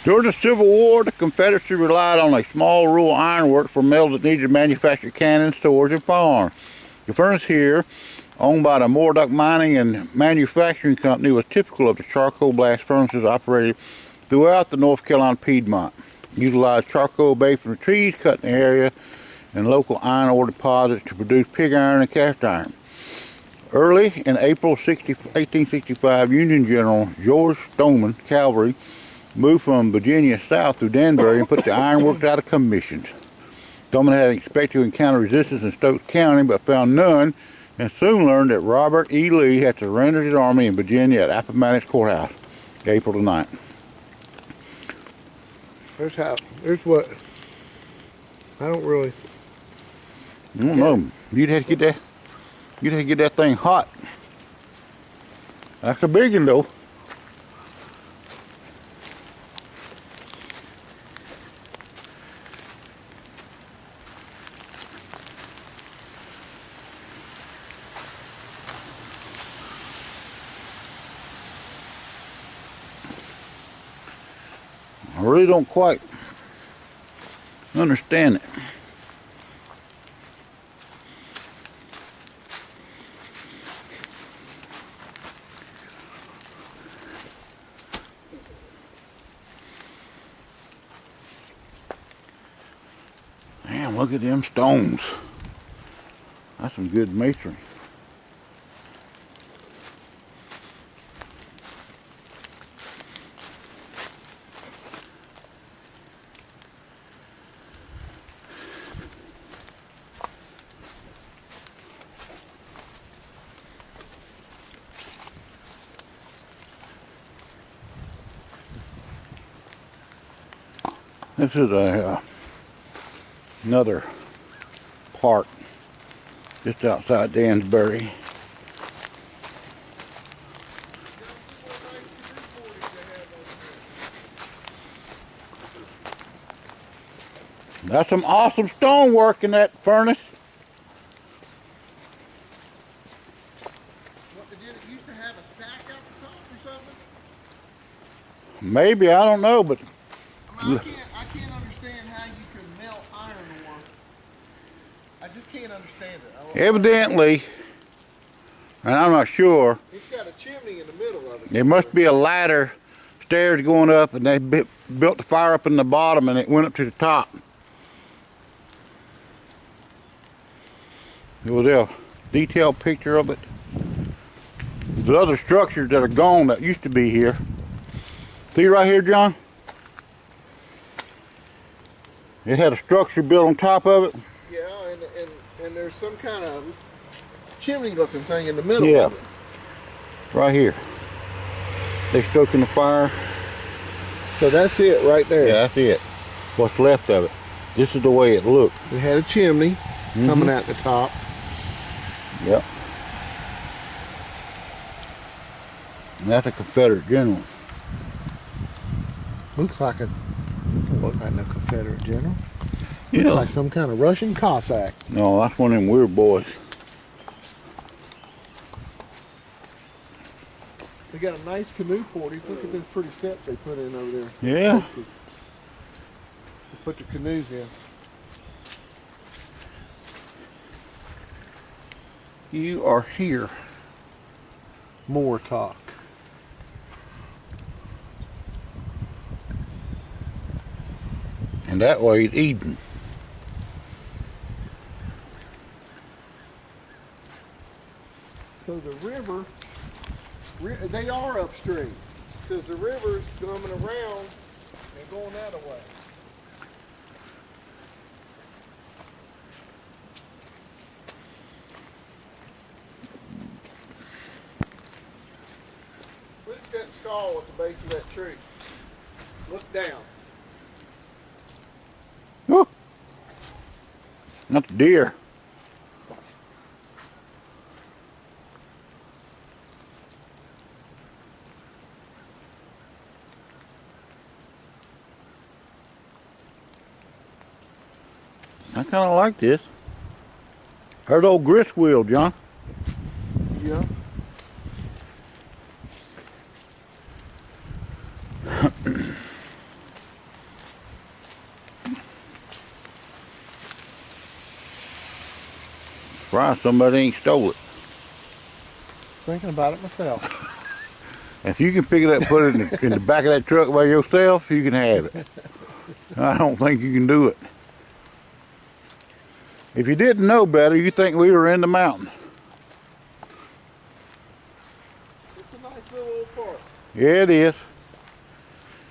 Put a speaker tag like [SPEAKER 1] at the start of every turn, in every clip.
[SPEAKER 1] During the Civil War, the Confederacy relied on a small rural ironworks for mills that needed to manufacture cannons, swords, and firearms. The furnace here, owned by the Moratock Mining and Manufacturing Company, was typical of the charcoal blast furnaces operated throughout the North Carolina Piedmont. Utilized charcoal based from trees cut in the area and local iron ore deposits to produce pig iron and cast iron. Early in April 1865, Union General George Stoneman cavalry moved from Virginia south through Danbury and put the ironworks out of commission. Stoneman had expected to encounter resistance in Stokes County, but found none, and soon learned that Robert E. Lee had surrendered his army in Virginia at Appomattox Courthouse, April the 9th.
[SPEAKER 2] There's what, I don't
[SPEAKER 1] know. You'd have to get that thing hot. That's a big one though. I really don't quite understand it. Damn, look at them stones. That's some good masonry. This is another park just outside Danbury. That's some awesome stonework in that furnace.
[SPEAKER 2] What, did it used to have a stack up the top or something?
[SPEAKER 1] Maybe, I don't know, but
[SPEAKER 2] I mean, I can't understand how you can melt iron ore. I just can't understand it.
[SPEAKER 1] Evidently, and I'm not sure,
[SPEAKER 2] It's got a chimney in the middle of it.
[SPEAKER 1] there must be a ladder, stairs going up, and they built the fire up in the bottom and it went up to the top. There was a detailed picture of it. There's other structures that are gone that used to be here. See right here, John? It had a structure built on top of it.
[SPEAKER 2] Yeah, and there's some kind of chimney looking thing in the middle of it.
[SPEAKER 1] Right here. They stoking the fire.
[SPEAKER 2] So that's it right there.
[SPEAKER 1] Yeah, that's it. What's left of it. This is the way it looked.
[SPEAKER 2] It had a chimney coming out the top.
[SPEAKER 1] Yep. And that's a Confederate general.
[SPEAKER 2] Looks like don't look like no Confederate general.
[SPEAKER 1] Yeah.
[SPEAKER 2] Looks like some kind of Russian Cossack.
[SPEAKER 1] No, that's one of them weird boys.
[SPEAKER 2] They got a nice canoe port. Look at this pretty steps they put in over there.
[SPEAKER 1] Yeah.
[SPEAKER 2] They put the canoes in.
[SPEAKER 1] You are here.
[SPEAKER 2] Moratock.
[SPEAKER 1] And that way it's Eden.
[SPEAKER 2] So the river, they are upstream. Because the river's coming around and going that way. Look at that skull at the base of that tree. Look down.
[SPEAKER 1] Oh, not the deer. I kind of like this. There's old grist wheel, John.
[SPEAKER 2] Yeah.
[SPEAKER 1] surprised somebody ain't stole it.
[SPEAKER 2] Thinking about it myself.
[SPEAKER 1] If you can pick it up and put it in the back of that truck by yourself, you can have it. I don't think you can do it. If you didn't know better, you think we were in the mountains.
[SPEAKER 2] It's a nice little park.
[SPEAKER 1] Yeah, it is.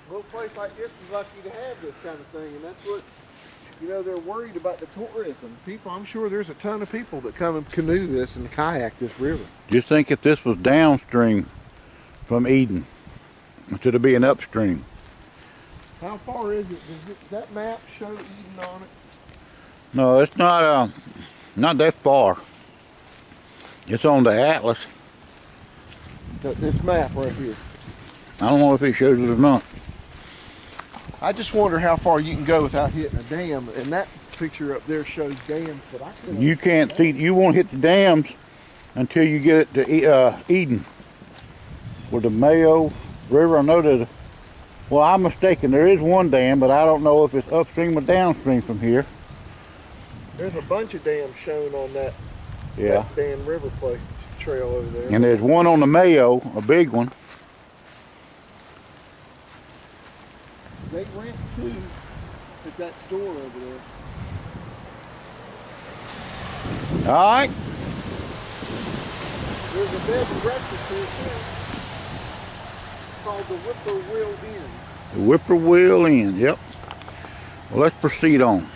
[SPEAKER 2] A little place like this is lucky to have this kind of thing, and that's what, you know, they're worried about the tourism. People, I'm sure there's a ton of people that come and canoe this and kayak this river.
[SPEAKER 1] Just think if this was downstream from Eden, instead of being upstream.
[SPEAKER 2] How far is it? Does that map show Eden on it?
[SPEAKER 1] No, it's not that far. It's on the atlas.
[SPEAKER 2] This map right here.
[SPEAKER 1] I don't know if it shows it or not.
[SPEAKER 2] I just wonder how far you can go without hitting a dam, and that picture up there shows dams, but I can't.
[SPEAKER 1] You can't see. You won't hit the dams until you get it to Eden, with the Mayo River. I know that. Well, I'm mistaken. There is one dam, but I don't know if it's upstream or downstream from here.
[SPEAKER 2] There's a bunch of dams shown on that.
[SPEAKER 1] Yeah.
[SPEAKER 2] That Dan River place trail over there.
[SPEAKER 1] And there's one on the Mayo, a big one.
[SPEAKER 2] They rent two at that store over there.
[SPEAKER 1] All right.
[SPEAKER 2] There's a bed and breakfast here too, called the Whippoorwill Inn.
[SPEAKER 1] The Whippoorwill Inn. Yep. Well, let's proceed on.